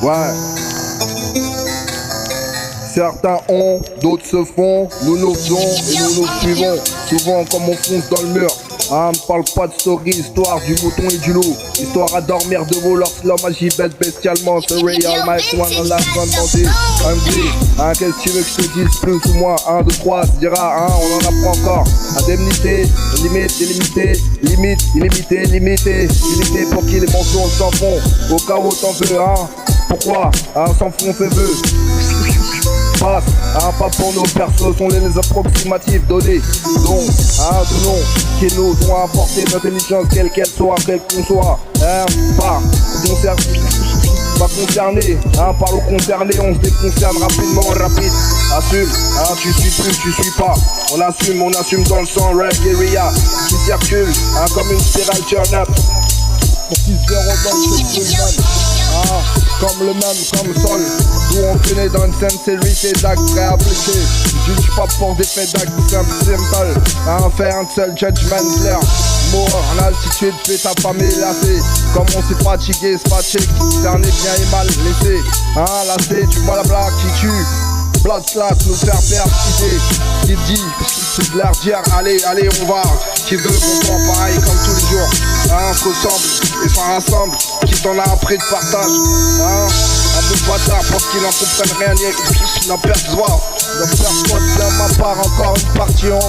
Ouais. Certains ont, d'autres se font, nous nous faisons et nous nous suivons. Souvent comme on fonce dans le mur. Ah, me parle pas de story, histoire du mouton et du loup. Histoire à dormir de vous lorsque magie bête bestialement. C'est Real Mike One en la fin de Hungry. Hein, qu'est-ce que tu veux que je te dise plus ou moins? 1, 2, 3, se dira, hein, on en apprend encore. Indemnité, limite, illimité, limite, illimité, limité. Limité pour qui les mensonges s'en font. Au cas où t'en veux, hein. Pourquoi? Hein, sans fond fait vœu. Passe, hein, pas pour nos persos, sont les approximatifs donnés. Donc, hein, de nom qui nous ont apporté notre intelligence, quelle qu'elle soit, quelle qu'on soit. Hein, pas concerné, hein, par le concerné, on se déconcerne rapidement, rapide. Assume, hein, tu suis plus, tu suis pas. On assume dans le sang, rap guérilla qui circule, hein, comme une spirale turn up. Pour qu'ils se verront dans le festival. Ah, comme le même, comme sol. D'où on connaît dans une sincérité d'actes réappliqués. Je juge pas pour des faits d'actes simple. Hein, faire un seul judgment clair. Mort en altitude, fait ta famille lassée. Comme on s'est fatigué, c'est fatigue. Cerné bien et mal laissé. Hein, lassé du blabla qui tue. Blood class, nous faire persister. Qui dit, c'est de leur dire, allez, on va. Qui veut qu'on soit pareil comme tous les jours. Hein, on se ressemble et s'en rassemble. Qui t'en a appris de partage. Hein, un peu de bâtard parce qu'ils n'en comprennent rien, ils n'en perçoivent. N'en perçoivent bien ma part, encore une partie en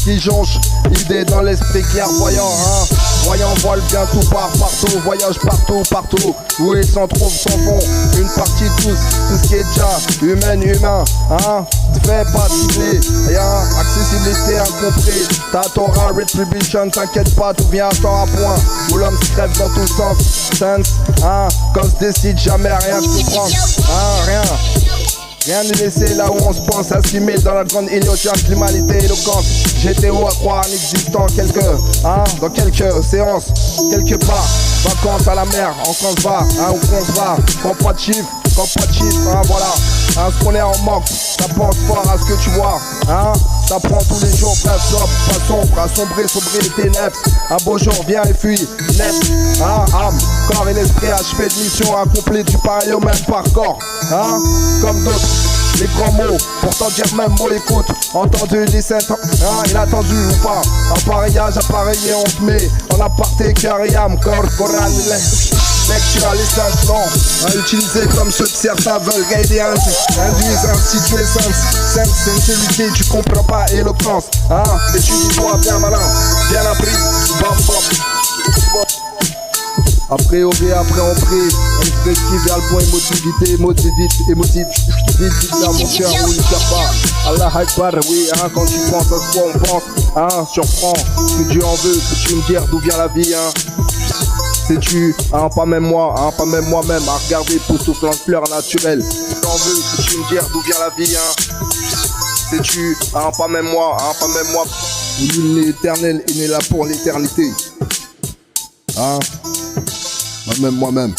qui jonche, idée dans l'esprit clairvoyant, hein. Voyant, voile bien tout partout, voyage partout, où ils s'en trouvent sans fond, une partie de tous, tout ce qui est déjà humain, hein. Fais pas cibler, rien, accessibilité incompris, t'as ton rare retribution, t'inquiète pas, tout vient à temps à point, où l'homme se crève dans tous sens, hein, quand se décide jamais rien de se prendre, hein, rien. Rien n'est laissé là où on se pense, assimilé dans la grande ignorance, l'humanité éloquente. J'étais où à croire en existant dans quelques séances, quelque part. Vacances à la mer, on s'en va, hein, où qu'on se va, quand pas de chiffres, hein, voilà. Hein, ce qu'on est en manque, ça pense fort à ce que tu vois, hein. Ça prend tous les jours, pas sobre, pas sombre, assombrer les ténèbres. Un beau jour vient et fuit, net, hein, âme, corps et l'esprit achevé de mission accomplie, tu pareil au même par corps, hein, comme d'autres. Les grands mots, pourtant dire même mot écoute. Entendu, 17 ans, hein, inattendu ou pas. Appareillage, appareillé, on se met en aparté, cœur et âme, corps, coran, mec, tu as les sentiments à utiliser comme ceux que certains veulent guider, induisent, instituer sens, sincérité, tu comprends pas, éloquence, hein, et tu dis-toi bien malin, bien appris, bam bam. A priori, après on prie, on se vers le point émotivité, émotive, vite dans mon cœur où il ne sert pas. Allah Akbar, oui, hein, quand tu penses à ce quoi on pense, hein, surprends, que Dieu en veut, que tu me dire d'où vient la vie, hein. Sais-tu, hein, pas même moi, hein, pas même moi-même, à regarder pour souffler en fleurs naturelles. T'en veux, que tu me dire d'où vient la vie, hein. Sais-tu, hein, pas même moi, nul n'est éternel et n'est là pour l'éternité. Hein, même moi-même.